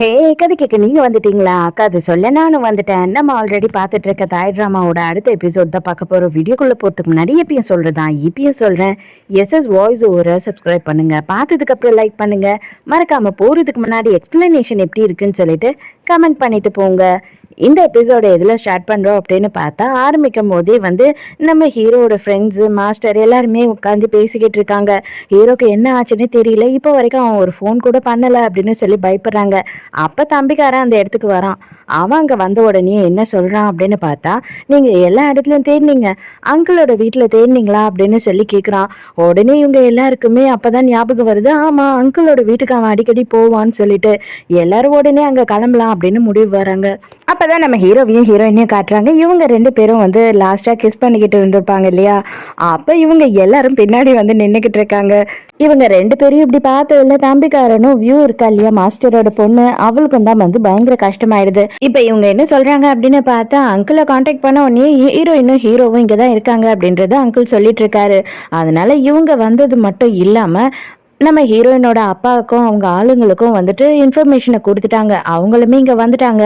கதை கேட்க நீங்க வந்துட்டீங்களா? அக்கா அது சொல்ல நானும் வந்துட்டேன். நம்ம ஆல்ரெடி பார்த்துட்டு இருக்க தாய் டிராமாவோட அடுத்த எபிசோட் தான் பார்க்க போறோம். வீடியோக்குள்ள போறதுக்கு முன்னாடி எப்பயும் சொல்றதான் இப்பயும் சொல்றேன். வாய்ஸ் ஓவரை சப்ஸ்கிரைப் பண்ணுங்க. பார்த்ததுக்கு அப்புறம் லைக் பண்ணுங்க. மறக்காம போறதுக்கு முன்னாடி எக்ஸ்பிளனேஷன் எப்படி இருக்குன்னு சொல்லிட்டு கமெண்ட் பண்ணிட்டு போங்க. இந்த எபிசோட எதில் ஸ்டார்ட் பண்ணுறோம் அப்படின்னு பார்த்தா ஆரம்பிக்கும் போதே நம்ம ஹீரோட ஃப்ரெண்ட்ஸு மாஸ்டர் எல்லாருமே உட்காந்து பேசிக்கிட்டு இருக்காங்க. ஹீரோக்கு என்ன ஆச்சுன்னு தெரியல, இப்போ வரைக்கும் அவன் ஒரு ஃபோன் கூட பண்ணலை அப்படின்னு சொல்லி பயப்படுறாங்க. அப்போ தம்பிக்காரன் அந்த இடத்துக்கு வரான். அவன் அங்கே வந்த உடனே என்ன சொல்கிறான் அப்படின்னு பார்த்தா, நீங்கள் எல்லா இடத்துலையும் தேடினீங்க, அங்கிளோட வீட்டில் தேடினீங்களா அப்படின்னு சொல்லி கேட்குறான். உடனே இவங்க எல்லாருக்குமே அப்போதான் ஞாபகம் வருது, ஆமாம் அங்கிளோட வீட்டுக்கு அவன் அடிக்கடி போவான்னு சொல்லிட்டு எல்லாரும் உடனே அங்கே கிளம்பலாம் அப்படின்னு முடிவு வராங்க. அப்பதான் நம்ம ஹீரோவையும் ஹீரோயினையும் காட்டுறாங்க. இவங்க ரெண்டு பேரும் லாஸ்டா கிஸ் பண்ணிக்கிட்டு இருந்திருப்பாங்க இல்லையா? அப்ப இவங்க எல்லாரும் பின்னாடி நின்னுக்கிட்டு இருக்காங்க. இவங்க ரெண்டு பேரும் இப்படி பார்த்ததுல தம்பிக்காரனும் வியூ இருக்கா இல்லையா, மாஸ்டரோட பொண்ணு, அவளுக்கும் தான் பயங்கர கஷ்டமாயிடுது. இப்ப இவங்க என்ன சொல்றாங்க அப்படின்னு பார்த்தா, அங்கிளை கான்டாக்ட் பண்ண உடனே ஹீரோயினும் ஹீரோவும் இங்கதான் இருக்காங்க அப்படின்றத அங்கிள் சொல்லிட்டு இருக்காரு. அதனால இவங்க வந்தது மட்டும் இல்லாம நம்ம ஹீரோயினோட அப்பாவுக்கும் அவங்க ஆளுங்களுக்கும் இன்ஃபர்மேஷனை கொடுத்துட்டாங்க. அவங்களுமே இங்கே வந்துட்டாங்க,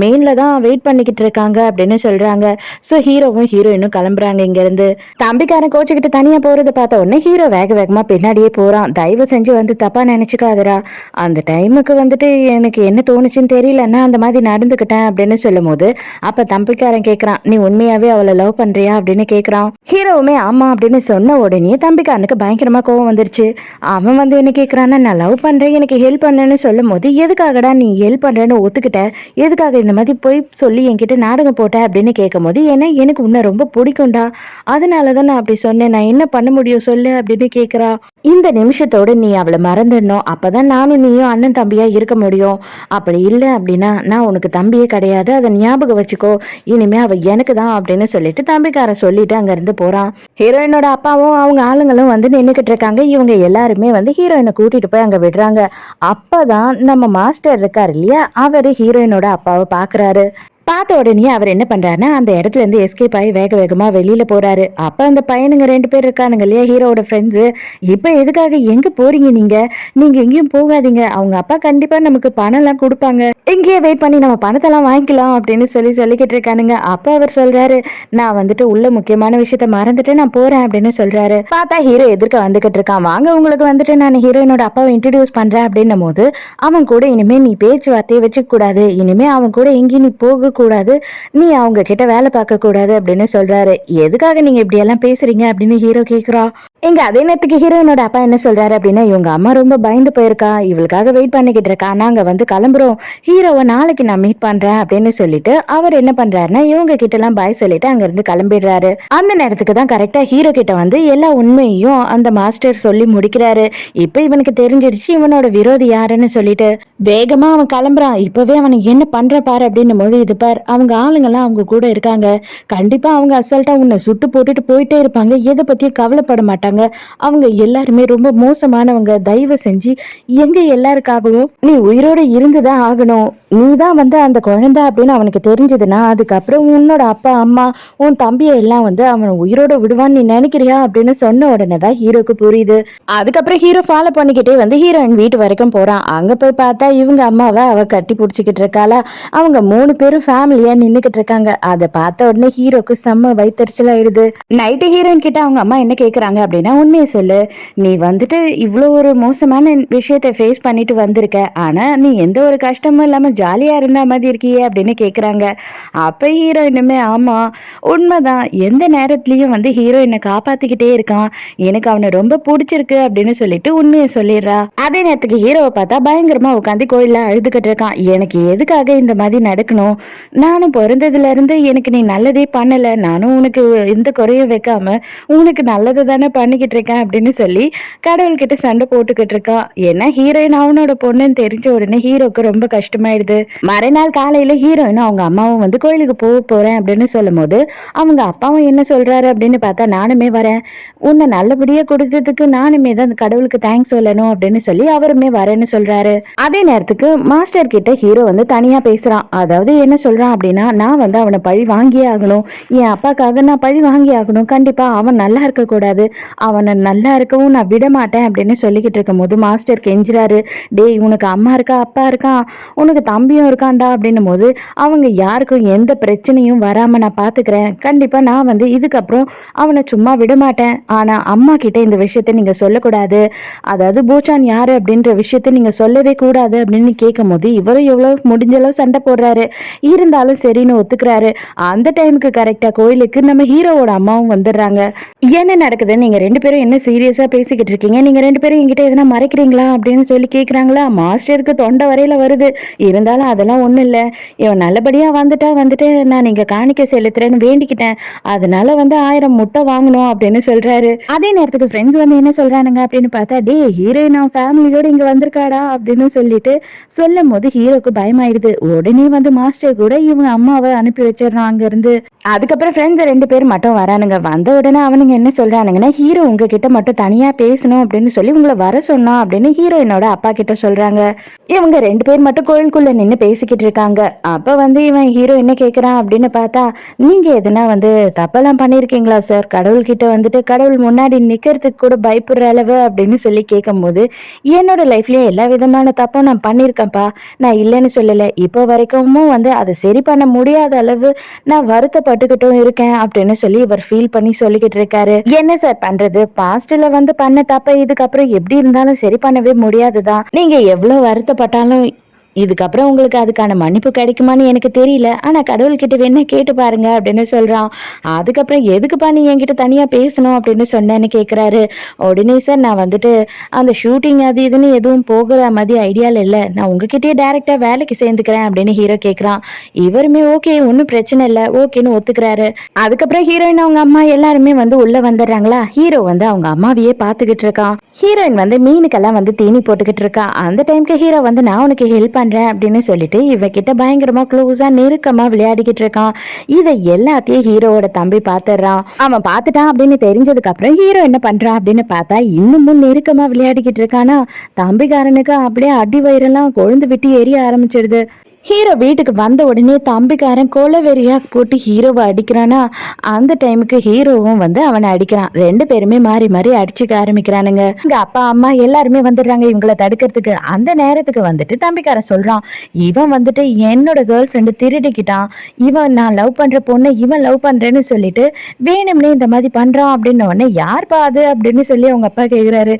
மெயினில் தான் வெயிட் பண்ணிக்கிட்டு இருக்காங்க அப்படின்னு சொல்கிறாங்க. ஸோ ஹீரோவும் ஹீரோயினும் கிளம்புறாங்க இங்கேருந்து. தம்பிக்காரன் கோச்சிக்கிட்டு தனியாக போகிறத பார்த்த உடனே ஹீரோ வேக வேகமாக பின்னாடியே போகிறான். தயவு செஞ்சு தப்பாக நினச்சிக்காதரா, அந்த டைமுக்கு எனக்கு என்ன தோணுச்சுன்னு தெரியலன்னா அந்த மாதிரி நடந்துக்கிட்டேன் அப்படின்னு சொல்லும் போது அப்போ தம்பிக்காரன் கேட்குறான், நீ உண்மையாகவே அவளை லவ் பண்ணுறியா அப்படின்னு கேட்குறான். ஹீரோவுமே ஆமாம் அப்படின்னு சொன்ன உடனே தம்பிக்காரனுக்கு பயங்கரமாக கோவம் வந்துருச்சு. அவன் என்ன கேட்குறான்னா, நான் லவ் பண்ணுறேன் எனக்கு ஹெல்ப் பண்ணேன்னு சொல்லும் போது, எதுக்காகடா நீ ஹெல்ப் பண்ணுறேன்னு ஒத்துக்கிட்ட, எதுக்காக இந்த மாதிரி போய் சொல்லி என்கிட்ட நாடகம் போட்ட அப்படின்னு கேட்கும் போது, ஏன்னா எனக்கு உன்னை ரொம்ப பிடிக்கும்டா, அதனால தான் நான் அப்படி சொன்னேன், நான் என்ன பண்ண முடியும் சொல்லு அப்படின்னு கேட்குறா. இந்த நிமிஷத்தோடு நீ அவளை மறந்துடணும், அப்போதான் நானும் நீயும் அண்ணன் தம்பியாக இருக்க முடியும். அப்படி இல்லை அப்படின்னா நான் உனக்கு தம்பியே கிடையாது, அதை ஞாபகம் வச்சுக்கோ, இனிமே அவள் எனக்கு தான் அப்படின்னு சொல்லிட்டு தம்பிக்காரன் சொல்லிட்டு அங்கேருந்து போகிறான். ஹீரோயினோட அப்பாவும் அவங்க ஆளுங்களும் நின்றுக்கிட்டு இருக்காங்க. இவங்க எல்லாருமே ஹீரோயினை கூட்டிட்டு போய் அங்கே விடுறாங்க. அப்பதான் நம்ம மாஸ்டர் இருக்காரு இல்லையா, அவரு ஹீரோயினோட அப்பாவை பார்க்குறாரு. பார்த்த உடனே அவர் என்ன பண்றாருன்னா, அந்த இடத்துல இருந்து எஸ்கேப் ஆகி வேக வேகமா வெளியில போறாரு. அப்ப அந்த பையனுங்க ரெண்டு பேர் இருக்கானுங்க இல்லையா, ஹீரோட ஃப்ரெண்ட்ஸு, இப்ப எதுக்காக எங்க போறீங்க நீங்க எங்கேயும் போகாதீங்க, அவங்க அப்பா கண்டிப்பா நமக்கு பணம் எல்லாம் கொடுப்பாங்க, இங்கேயே வெயிட் பண்ணி நம்ம பணத்தெல்லாம் வாங்கிக்கலாம் அப்படின்னு சொல்லிக்கிட்டு இருக்கானுங்க. அப்ப அவர் சொல்றாரு, நான் உள்ள முக்கியமான விஷயத்த மறந்துட்டு நான் போறேன் அப்படின்னு சொல்றாரு. பார்த்தா ஹீரோ எதிர்க்க வந்துகிட்டு இருக்கான். வாங்க உங்களுக்கு நான் ஹீரோயினோட அப்பாவை இன்ட்ரடியூஸ் பண்றேன் அப்படின்னும் போது, அவன் கூட இனிமே நீ பேச்சுவார்த்தையை வச்சுக்க கூடாது, இனிமே அவன் கூட எங்கேயும் நீ போக கூடாது, நீ அவங்க கிட்ட வேலை பார்க்க கூடாது அப்படின்னு சொல்றாரு. எதுக்காக நீங்க இப்படி எல்லாம் பேசுறீங்க அப்படின்னு ஹீரோ கேக்குறா. இங்க அதே நேரத்துக்கு ஹீரோயினோட அப்பா என்ன சொல்றாரு அப்படின்னா, இவங்க அம்மா ரொம்ப பயந்து போயிருக்கா, இவளுக்காக வெயிட் பண்ணிக்கிட்டு இருக்கா, நாங்க கிளம்புறோம், ஹீரோவை நாளைக்கு நான் மீட் பண்றேன் அப்படின்னு சொல்லிட்டு அவர் என்ன பண்றாருன்னா இவங்க கிட்ட எல்லாம் பாய் சொல்லிட்டு அங்க இருந்து கிளம்பிடுறாரு. அந்த நேரத்துக்கு தான் கரெக்டா ஹீரோ கிட்ட எல்லா உண்மையும் அந்த மாஸ்டர் சொல்லி முடிக்கிறாரு. இப்ப இவனுக்கு தெரிஞ்சிருச்சு இவனோட விரோதி யாருன்னு சொல்லிட்டு வேகமா அவன் கிளம்புறான். இப்பவே அவனை என்ன பண்ற பாரு அப்படின்னும் போது, இது பார் அவங்க ஆளுங்கெல்லாம் அவங்க கூட இருக்காங்க, கண்டிப்பா அவங்க அசால்ட்டா உன்னை சுட்டு போட்டுட்டு போயிட்டே இருப்பாங்க, எதை பத்தியும் கவலைப்பட மாட்டாங்க, அவங்க எல்லாருமே ரொம்ப மோசமானவங்க, தயவு செஞ்சு எங்க எல்லாருக்காகவும் நீ உயிரோட இருந்துதான் ஆகணும், நீதான் அந்த குழந்தை அப்படின்னு அவனுக்கு தெரிஞ்சதுன்னா அதுக்கப்புறம் உன்னோட அப்பா அம்மா உன் தம்பியை எல்லாம் அவன் உயிரோட விடுவான்னு நீ நினைக்கிறியா அப்படின்னு சொன்ன உடனே தான் ஹீரோக்கு புரியுது. அதுக்கப்புறம் ஹீரோ ஃபாலோ பண்ணிக்கிட்டே ஹீரோயின் வீட்டு வரைக்கும் போறான். அங்க போய் பார்த்தா இவங்க அம்மாவை அவ கட்டி பிடிச்சிக்கிட்டு இருக்காளா, அவங்க 3 பேரும் ஃபேமிலியா நின்னுக்கிட்டு இருக்காங்க. அதை பார்த்த உடனே ஹீரோக்கு செம்ம வயிற்றுச்சல் ஆயிடுது. நைட்டு ஹீரோயின் கிட்ட அவங்க அம்மா என்ன கேட்கறாங்க அப்படின்னா, உண்மையை சொல்லு, நீ இவ்வளோ ஒரு மோசமான விஷயத்தை ஃபேஸ் பண்ணிட்டு வந்திருக்க, ஆனா நீ எந்த ஒரு கஷ்டமும் இல்லாம ஜாலியா இருந்த மாதிரி இருக்கியே அப்படின்னு கேட்குறாங்க. அப்போ ஹீரோயினுமே ஆமா உண்மைதான், எந்த நேரத்துலையும் ஹீரோயினை காப்பாத்திக்கிட்டே இருக்கான், எனக்கு அவனை ரொம்ப பிடிச்சிருக்கு அப்படின்னு சொல்லிட்டு உண்மையை சொல்லிடுறா. அதே நேரத்துக்கு ஹீரோவை பார்த்தா பயங்கரமா உட்காந்து கோயில அழுதுகிட்டு இருக்கான். எனக்கு எதுக்காக இந்த மாதிரி நடக்கணும், நானும் பிறந்ததுல இருந்து எனக்கு நீ நல்லதே பண்ணல, நானும் உனக்கு எந்த குறையும் வைக்காம உனக்கு நல்லதை தானே பண்ணிக்கிட்டு இருக்கேன் அப்படின்னு சொல்லி கடவுள்கிட்ட சண்டை போட்டுக்கிட்டு இருக்கான். ஏன்னா ஹீரோயின் அவனோட பொண்ணுன்னு தெரிஞ்ச உடனே ஹீரோக்கு ரொம்ப கஷ்டமாயிடுது. மறுநாள் காலையில ஹீரோயின் அவங்க அம்மாவும் கோயிலுக்கு போறேன் அப்படின்னு சொல்லும் போது அவங்க அப்பாவும் என்ன சொல்றாரு அப்படின்னு பார்த்தா, நானுமே வரேன், உன்னை நல்லபடியா கொடுத்ததுக்கு நானுமே தான் அந்த கடவுளுக்கு தேங்க்ஸ் சொல்லணும் அப்படின்னு சொல்லி அவருமே வரேன்னு சொல்றாரு. அதே நேரத்துக்கு மாஸ்டர் கிட்ட ஹீரோ தனியா பேசுறான். அதாவது என்ன சொல்ற சொல்றான் அப்படின்னா, நான் வந்து அவனை பழி வாங்கியே ஆகணும். என் அப்பாக்காக நான் பழி வாங்கி ஆகணும். கண்டிப்பா அவன் நல்லா இருக்கக்கூடாது. அவனை நல்லா இருக்கவும் நான் விட மாட்டேன் அப்படின்னு சொல்லிக்கிட்டு இருக்கும்போது மாஸ்டர் கெஞ்சுறாரு. டேய் உனக்கு அம்மா இருக்கா, அப்பா இருக்கான், உனக்கு தம்பியும் இருக்கான்டா அப்படின்னும் போது அவங்க யாருக்கும் எந்த பிரச்சனையும் வராம நான் பாத்துக்கிறேன். கண்டிப்பா நான் வந்து இதுக்கப்புறம் அவனை சும்மா விட மாட்டேன். ஆனா அம்மா கிட்ட இந்த விஷயத்த நீங்க சொல்லக்கூடாது. அதாவது பூச்சான் யாரு அப்படின்ற விஷயத்த நீங்க சொல்லவே கூடாது அப்படின்னு கேட்கும் போது இவரும் எவ்வளவு முடிஞ்ச அளவு சண்டை போடுறாரு. இருந்தாலும் சரின்னு ஒத்துக்கிறாரு. அந்த டைமுக்கு கரெக்டா கோயிலுக்கு நம்ம ஹீரோவோட அம்மாவும் வந்துடுறாங்க. என்ன நடக்குது, நீங்க ரெண்டு பேரும் என்ன சீரியஸா பேசிக்கிட்டு இருக்கீங்க, நீங்க ரெண்டு பேரும் என்கிட்ட எதனா மறைக்கிறீங்களா அப்படின்னு சொல்லி கேக்குறாங்களா. மாஸ்டருக்கு தொண்டை வரையில வருது. இருந்தாலும் அதெல்லாம் ஒண்ணும் இல்ல, இவன் நல்லபடியா வந்துட்டு நான் நீங்க காணிக்க செலுத்துறேன்னு வேண்டிக்கிட்டேன். அதனால வந்து 1000 முட்டை வாங்கணும் அப்படின்னு சொல்றாரு. அதே நேரத்துக்கு ஃப்ரெண்ட்ஸ் வந்து என்ன சொல்றானுங்க அப்படின்னு பார்த்தா, டே ஹீரோயின் அவன் ஃபேமிலியோட இங்க வந்திருக்காடா அப்படின்னு சொல்லிட்டு சொல்லும் போது ஹீரோக்கு பயமாயிடுது. உடனே வந்து மாஸ்டர் கூட இவங்க அம்மாவை அனுப்பி வச்சிடறான் அங்க இருந்து. அதுக்கப்புறம் ஃப்ரெண்ட்ஸ் 2 பேர் மட்டும் வரானுங்க. வந்த உடனே அவனுங்க என்ன சொல்றானுங்கன்னா, ஹீரோ உங்ககிட்ட மட்டும் தனியா பேசணும் அப்படின்னு சொல்லி உங்களை வர சொன்னா அப்படின்னு ஹீரோயினோட அப்பா கிட்ட சொல்றாங்க. இவங்க 2 பேர் மட்டும் கோயிலுக்குள்ள நின்று பேசிக்கிட்டு இருக்காங்க. அப்ப வந்து இவன் ஹீரோ என்ன கேக்குறான் அப்படின்னு பார்த்தா, நீங்க எதுனா வந்து தப்பெல்லாம் பண்ணிருக்கீங்களா சார், கடவுள்கிட்ட வந்துட்டு கடவுள் முன்னாடி நிக்கிறதுக்கு கூட பயப்படுற அளவு அப்படின்னு சொல்லி கேட்கும் போது, என்னோட லைஃப்லயும் எல்லா விதமான தப்பும் நான் பண்ணிருக்கேன்ப்பா, நான் இல்லைன்னு சொல்லல. இப்போ வரைக்கும் வந்து அதை சரி பண்ண முடியாத அளவு நான் வருத்தப்பட்டுக்கிட்டும் இருக்கேன் அப்படின்னு சொல்லி இவர் ஃபீல் பண்ணி சொல்லிக்கிட்டு இருக்காரு. என்ன சார் பண்றது, பாஸ்ட்ல வந்து பண்ண தப்ப இதுக்கப்புறம் எப்படி இருந்தாலும் சரி பண்ணவே முடியாதுதான். நீங்க எவ்வளவு வருத்தப்பட்டாலும் இதுக்கப்புறம் உங்களுக்கு அதுக்கான மன்னிப்பு கிடைக்குமான்னு எனக்கு தெரியல. ஆனா கடவுள்கிட்ட வேணா கேட்டு பாருங்க அப்படின்னு சொல்றான். அதுக்கப்புறம் எதுக்குப்பா நீ என்கிட்ட தனியா பேசணும் அப்படின்னு சொன்னேன்னு கேக்குறாரு. உடனே சார் நான் வந்துட்டு அந்த ஷூட்டிங் அது இதுன்னு எதுவும் போகிற மாதிரி ஐடியால இல்ல, நான் உங்ககிட்டயே டைரக்டா வேலைக்கு சேர்ந்துக்கிறேன் அப்படின்னு ஹீரோ கேக்குறான். இவருமே ஓகே ஒன்னும் பிரச்சனை இல்ல ஓகேன்னு ஒத்துக்கிறாரு. அதுக்கப்புறம் ஹீரோயின் அவங்க அம்மா எல்லாருமே வந்து உள்ள வந்துடுறாங்களா. ஹீரோ வந்து அவங்க அம்மாவையே பாத்துக்கிட்டு இருக்கான். ஹீரோயின் வந்து மீனுக்கெல்லாம் வந்து தீனி போட்டுக்கிட்டு இருக்கா. அந்த டைம்க்கு ஹீரோ வந்து நான் உனக்கு ஹெல்ப் பண்றேன் அப்படின்னு சொல்லிட்டு இவகிட்ட பயங்கரமா க்ளோஸா நெருக்கமா விளையாடிக்கிட்டு இருக்கான். இதை எல்லாத்தையும் ஹீரோவோட தம்பி பாத்துறான். அவன் பாத்துட்டான் அப்படின்னு தெரிஞ்சதுக்கு அப்புறம் ஹீரோ என்ன பண்றான் அப்படின்னு பார்த்தா இன்னமும் நெருக்கமா விளையாடிக்கிட்டு இருக்கானா. தம்பிக்காரனுக்கு அப்படியே அடி வயிறெல்லாம் கொழுந்து விட்டு எரிய ஆரம்பிச்சிடுது. ஹீரோ வீட்டுக்கு வந்த உடனே தம்பிக்காரன் கொலவெறியா போட்டு ஹீரோவை அடிக்கிறானா. அந்த டைமுக்கு ஹீரோவும் வந்து அவனை அடிக்கிறான். 2 பேருமே மாறி மாறி அடிச்சுக்க ஆரம்பிக்கிறானுங்க. எங்க அப்பா அம்மா எல்லாருமே வந்துடுறாங்க இவங்களை தடுக்கிறதுக்கு. அந்த நேரத்துக்கு வந்துட்டு தம்பிக்காரன் சொல்றான், இவன் வந்துட்டு என்னோட கேர்ள் ஃப்ரெண்டு திருடிக்கிட்டான், இவன் நான் லவ் பண்ற பொண்ணு இவன் லவ் பண்றேன்னு சொல்லிட்டு வேணும்னே இந்த மாதிரி பண்றான் அப்படின்னு உடனே யார்ப்பா அது அப்படின்னு சொல்லி அவங்க அப்பா கேக்குறாரு.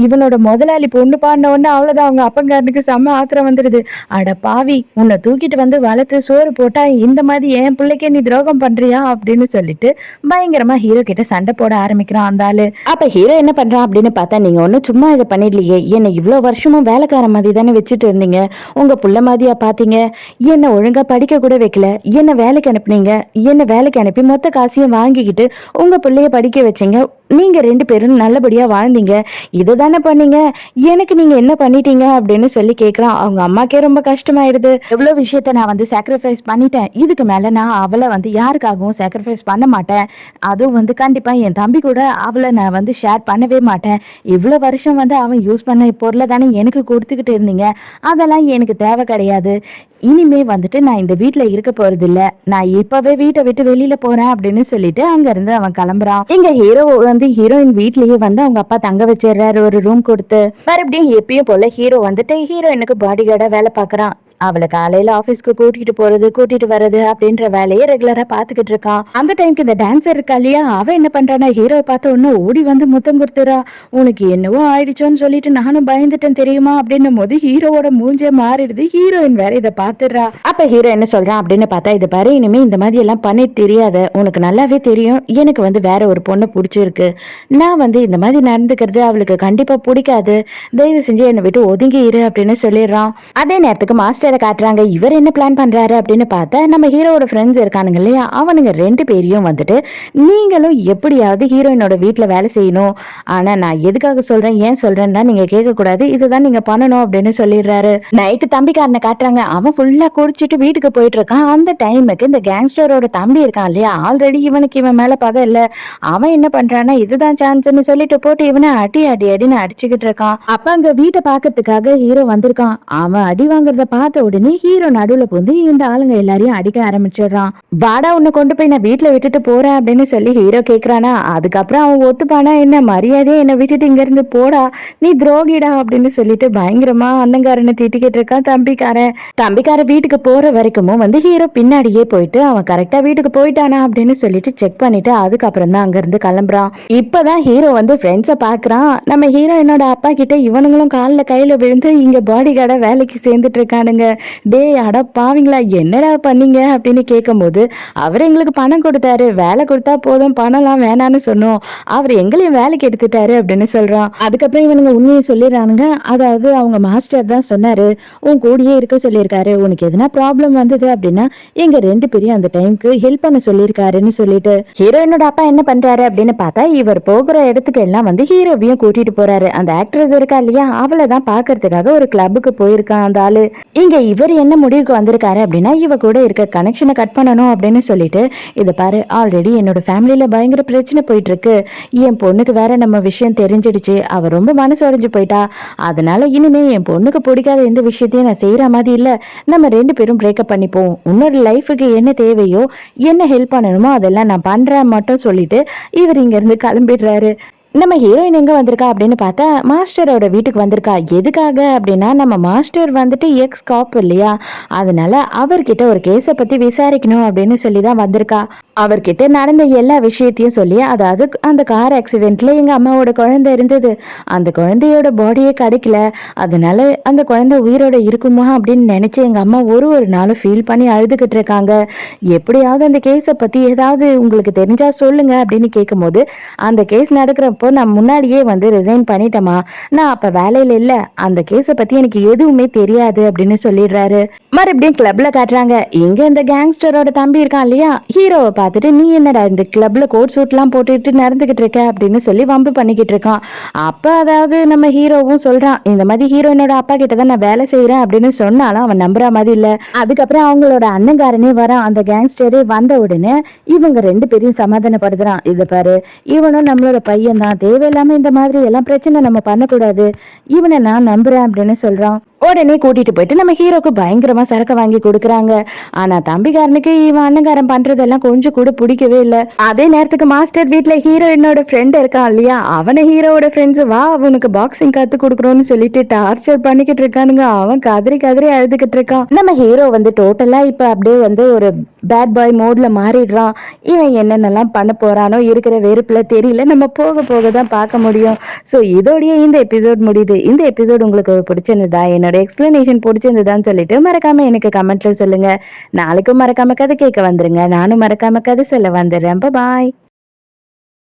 இவனோட முதலாளி பொண்ணு பாடின உடனே அவ்வளவுதான் அவங்க அப்பங்காரனுக்கு செம்ம ஆத்திரம் வந்துடுது. அட பாவி, உன்னை தூக்கிட்டு வந்து வளர்த்து சோறு போட்டா இந்த மாதிரி என் பிள்ளைக்கே நீ துரோகம் பண்றியா அப்படின்னு சொல்லிட்டு பயங்கரமா ஹீரோ கிட்ட சண்டை போட ஆரம்பிக்கிறான் அந்த ஆளு. அப்ப ஹீரோ என்ன பண்றான் அப்படின்னு பார்த்தா, நீங்க ஒன்னும் சும்மா இதை பண்ணிடலையே, என்னை இவ்வளவு வருஷமும் வேலைக்கார மாதிரி தானே வச்சுட்டு இருந்தீங்க, உங்க புள்ள மாதிரியா பாத்தீங்க, என்ன ஒழுங்கா படிக்க கூட வைக்கல, என்ன வேலைக்கு அனுப்புனீங்க, என்ன வேலைக்கு அனுப்பி மொத்த காசையும் வாங்கிக்கிட்டு உங்க பிள்ளைய படிக்க வச்சீங்க, நீங்க 2 பேரும் நல்லபடியா வாழ்ந்தீங்க, இதுதானே பண்ணீங்க, எனக்கு நீங்க என்ன பண்ணிட்டீங்க அப்படின்னு சொல்லி கேட்கிறான். அவங்க அம்மாக்கே ரொம்ப கஷ்டமாயிடுது. எவ்வளவு விஷயத்த நான் வந்து சாக்ரிஃபைஸ் பண்ணிட்டேன், இதுக்கு மேல நான் அவளை வந்து யாருக்காகவும் சாக்ரிஃபைஸ் பண்ண மாட்டேன், அதுவும் வந்து கண்டிப்பா என் தம்பி கூட அவளை நான் வந்து ஷேர் பண்ணவே மாட்டேன், இவ்வளவு வருஷம் வந்து அவன் யூஸ் பண்ண பொருளை தானே எனக்கு கொடுத்துக்கிட்டு இருந்தீங்க, அதெல்லாம் எனக்கு தேவை கிடையாது, இனிமே வந்துட்டு நான் இந்த வீட்டுல இருக்க போறது இல்ல, நான் இப்பவே வீட்டை விட்டு வெளியில போறேன் அப்படின்னு சொல்லிட்டு அங்க இருந்து அவன் கிளம்புறான். இங்க ஹீரோ வந்து ஹீரோயின் வீட்லயே வந்து அவங்க அப்பா தங்க வச்சிடுறாரு ஒரு ரூம் கொடுத்து. மறுபடியும் எப்பயும் போல ஹீரோ வந்துட்டு ஹீரோயினுக்கு பாடி கார்டா வேலை பாக்குறான். அவளை காலையில ஆபீஸ்க்கு கூட்டிட்டு போறது கூட்டிட்டு வர்றது அப்படின்ற வேலையை ரெகுலரா பாத்துக்கிட்டு இருக்கான். அந்த டைம்க்கு இந்த டான்சர் இருக்கா இல்லையா, அவ என்ன பண்றானா ஹீரோ பார்த்த உடனே ஓடி வந்து முத்தம் கொடுத்துறா. உனக்கு என்னவோ ஆயிடுச்சோன்னு சொல்லிட்டு நானும் பயந்துட்டேன் தெரியுமா அப்படின்னும் போது ஹீரோவோட மூஞ்சே மாறிடுது. ஹீரோயின் வேற இதை பாத்துடுறா. அப்ப ஹீரோ என்ன சொல்றான் அப்படின்னு பார்த்தா, இது பாரு இனிமே இந்த மாதிரி எல்லாம் பண்ணிட்டு தெரியாத, உனக்கு நல்லாவே தெரியும் எனக்கு வந்து வேற ஒரு பொண்ணு பிடிச்சிருக்கு, நான் வந்து இந்த மாதிரி நடந்துக்கிறது அவளுக்கு கண்டிப்பா பிடிக்காது, தயவு செஞ்சு என்னை விட்டு ஒதுங்கி இரு அப்படின்னு சொல்லிடுறான். அதே நேரத்துக்கு மாஸ்டர் காட்டுறாங்க. இவர் என்ன பிளான் பண்றாரு அப்படின்னு பார்த்தா, நம்ம ஹீரோவோட ஃப்ரெண்ட்ஸ் இருக்கானுங்க இல்லையா, அவனுங்க 2 பேரையும் வந்துட்டு நீங்களும் எப்படியாவது ஹீரோயினோட வீட்டுல வேலை செய்யணும், ஆனா நான் எதுக்காக சொல்றேன் ஏன் சொல்றேன்னா நீங்க கேட்க கூடாது, இதுதான் நீங்க பண்ணணும் அப்படின்னு சொல்லிடுறாரு. நைட்டு தம்பிக்காரனை காட்டுறாங்க. அவன் ஃபுல்லா குடிச்சிட்டு வீட்டுக்கு போயிட்டு இருக்கான். அந்த டைமுக்கு இந்த கேங்ஸ்டரோட தம்பி இருக்கான் இல்லையா, ஆல்ரெடி இவனுக்கு இவன் மேல பகை இல்ல, அவன் என்ன பண்றான்னா இதுதான் சான்ஸ்ன்னு சொல்லிட்டு போட்டு இவனை அடின்னு அடிச்சுக்கிட்டு இருக்கான். அப்ப அங்க வீட்டை பாக்குறதுக்காக ஹீரோ வந்திருக்கான். அவன் அடி வாங்குறத பார்த்த பார்த்த உடனே ஹீரோ நடுவுல புந்து இந்த ஆளுங்க எல்லாரையும் அடிக்க ஆரம்பிச்சிடுறான். வாடா உன்னை கொண்டு போய் நான் வீட்டுல விட்டுட்டு போறேன் அப்படின்னு சொல்லி ஹீரோ கேக்குறானா. அதுக்கப்புறம் அவன் ஒத்துப்பானா, என்ன மரியாதையே என்னை விட்டுட்டு இங்க இருந்து போடா, நீ துரோகிடா அப்படின்னு சொல்லிட்டு பயங்கரமா அண்ணங்காரனை திட்டிக்கிட்டு இருக்கான் தம்பிக்காரன் வீட்டுக்கு போற வரைக்கும் ஹீரோ பின்னாடியே போயிட்டு அவன் கரெக்டா வீட்டுக்கு போயிட்டானா அப்படின்னு சொல்லிட்டு செக் பண்ணிட்டு அதுக்கப்புறம் தான் அங்க இருந்து கிளம்புறான். இப்பதான் ஹீரோ ஃப்ரெண்ட்ஸை பாக்குறான். நம்ம ஹீரோயினோட அப்பா கிட்ட இவனுங்களும் காலில் கையில விழுந்து இங்க பாடி கார்டா வேலைக்கு சேர்ந்துட்டு இருக்கானுங்க. டே அட பாவீங்களா, என்னடா பண்ணீங்க அப்படின்னு கேட்கும்போது, அவர் எங்களுக்கு பணம் கொடுத்தாரு, வேலை கொடுத்தா போதும், பணம்லாம் வேணான்னு சொன்னோம், அவர் எங்களையும் வேலைக்கு எடுத்துட்டாரு அப்படின்னு சொல்றான். அதுக்கப்புறம் இவனுங்க உண்மையை சொல்லிடுறானுங்க. அதாவது அவங்க மாஸ்டர் தான் சொன்னாரு, உன் கூடயே இருக்க சொல்லியிருக்காரு, உனக்கு எதனா ப்ராப்ளம் வந்தது அப்படின்னா எங்க 2 பேரையும் அந்த டைமுக்கு ஹெல்ப் பண்ண சொல்லியிருக்காருன்னு சொல்லிட்டு ஹீரோயினோட அப்பா என்ன பண்றாரு அப்படின்னு பார்த்தா, இவர் போகிற இடத்துக்கு எல்லாம் ஹீரோவையும் கூட்டிட்டு போறாரு. அந்த ஆக்ட்ரஸ் இருக்கா இல்லையா, அவளை தான் பாக்குறதுக்காக ஒரு கிளப்புக்கு போயிருக்கான் அந்த ஆளு. இங்க இவர் என்ன முடிவுக்கு வந்திருக்காரு அப்படின்னா, இவ கூட இருக்க கனெக்ஷனை கட் பண்ணணும் அப்படின்னு சொல்லிட்டு, இதை பாரு, ஆல்ரெடி என்னோட ஃபேமிலியில பயங்கர பிரச்சனை போயிட்டு இருக்கு, என் பொண்ணுக்கு வேற நம்ம விஷயம் தெரிஞ்சிடுச்சு, அவ ரொம்ப மனசு உடைஞ்சு போயிட்டா, அதனால இனிமே என் பொண்ணுக்கு பிடிக்காத எந்த விஷயத்தையும் நான் செய்யற மாதிரி இல்ல, நம்ம 2 பேரும் பிரேக்கப் பண்ணிப்போம், உன்னோட லைஃபுக்கு என்ன தேவையோ என்ன ஹெல்ப் பண்ணணுமோ அதெல்லாம் நான் பண்றேன் மட்டும் சொல்லிட்டு இவர் இங்க இருந்து கிளம்பிடுறாரு. நம்ம ஹீரோயின் எங்க வந்திருக்கா அப்படின்னு பார்த்தா மாஸ்டரோட வீட்டுக்கு வந்திருக்கா. எதுக்காக அப்படின்னா, நம்ம மாஸ்டர் எக்ஸ் காப் இல்லையா, அதனால அவர்கிட்ட ஒரு கேஸை பத்தி விசாரிக்கணும் அப்படின்னு சொல்லி தான் வந்திருக்கா. அவர்கிட்ட நடந்த எல்லா விஷயத்தையும் சொல்லி, அதாவது அந்த கார் ஆக்சிடென்ட்ல எங்க அம்மாவோட குழந்தை இருந்தது, அந்த குழந்தையோட பாடியே கிடைக்கல, அதனால அந்த குழந்தை உயிரோட இருக்குமா அப்படின்னு நினைச்சு எங்க அம்மா ஒரு நாளும் ஃபீல் பண்ணி அழுதுகிட்டு இருக்காங்க. எப்படியாவது அந்த கேஸை பத்தி ஏதாவது உங்களுக்கு தெரிஞ்சா சொல்லுங்க அப்படின்னு கேட்கும்போது, அந்த கேஸ் நடக்கிறப்போ நான் முன்னாடியே ரிசைன் பண்ணிட்டேமா, நான் அப்ப வேலையில இல்ல, அந்த கேஸை பத்தி எனக்கு எதுவுமே தெரியாது அப்படின்னு சொல்லிடுறாரு. மறுபடியும் கிளப்ல காட்டுறாங்க. இங்க இந்த கேங்ஸ்டரோட தம்பி இருக்கான் இல்லையா, ஹீரோவை பார்த்துட்டு, நீ என்னடா இந்த கிளப்ல கோட் சூட் எல்லாம் போட்டுட்டு நடந்துகிட்டு இருக்க அப்படின்னு சொல்லி வம்பு பண்ணிக்கிட்டு இருக்கான். அப்ப அதாவது நம்ம ஹீரோவும் சொல்றான், இந்த மாதிரி ஹீரோயினோட அப்பா கிட்டதான் நான் வேலை செய்யறேன் அப்படின்னு சொன்னாலும் அவன் நம்புற மாதிரி இல்ல. அதுக்கப்புறம் அவங்களோட அண்ணங்காரனே வரான். அந்த கேங்ஸ்டரே வந்த உடனே இவங்க 2 பேரையும் சமாதானப்படுத்துறான். இதை பாரு, இவனும் நம்மளோட பையன் தான், தேவையில்லாம இந்த மாதிரி எல்லாம் பிரச்சனை நம்ம பண்ணக்கூடாது, இவனை நான் நம்புறேன் அப்படின்னு சொல்றான். உடனே கூட்டிட்டு போயிட்டு நம்ம ஹீரோக்கு பயங்கரமா சரக்கு வாங்கி கொடுக்குறாங்க. ஆனா தம்பிக்காரனுக்கு இவன் அண்ணங்காரன் பண்றதெல்லாம் கொஞ்சம் கூட பிடிக்கவே இல்லை. அதே நேரத்துக்கு மாஸ்டர் வீட்டுல ஹீரோயினோட ஃப்ரெண்ட் இருக்கான் இல்லையா, அவனை ஹீரோவோட ஃப்ரெண்ட்ஸ் வா அவனுக்கு பாக்ஸிங் கத்து கொடுக்குறோம்னு சொல்லிட்டு டார்ச்சர் பண்ணிக்கிட்டு இருக்கானுங்க. அவன் கதறி கதறி அழுதுகிட்டு இருக்கான். நம்ம ஹீரோ டோட்டலா இப்ப அப்படியே ஒரு பேட் பாய் மோட்ல மாறிடுறான். இவன் என்னென்னலாம் பண்ண போறானோ இருக்கிற வெறுப்புல தெரியல, நம்ம போக போக தான் பார்க்க முடியும். ஸோ இதோடய இந்த எபிசோட் முடியுது. இந்த எபிசோட் உங்களுக்கு பிடிச்சிருந்ததா, என்னோட எக்ஸ்பிளனேஷன் பிடிச்சிருந்ததான்னு சொல்லிட்டு மறக்காம எனக்கு கமெண்ட்ல சொல்லுங்க. நாளைக்கும் மறக்காம கதை கேட்க வந்துருங்க. நானும் மறக்காம கதை சொல்ல வந்துடுறேன். பாய்.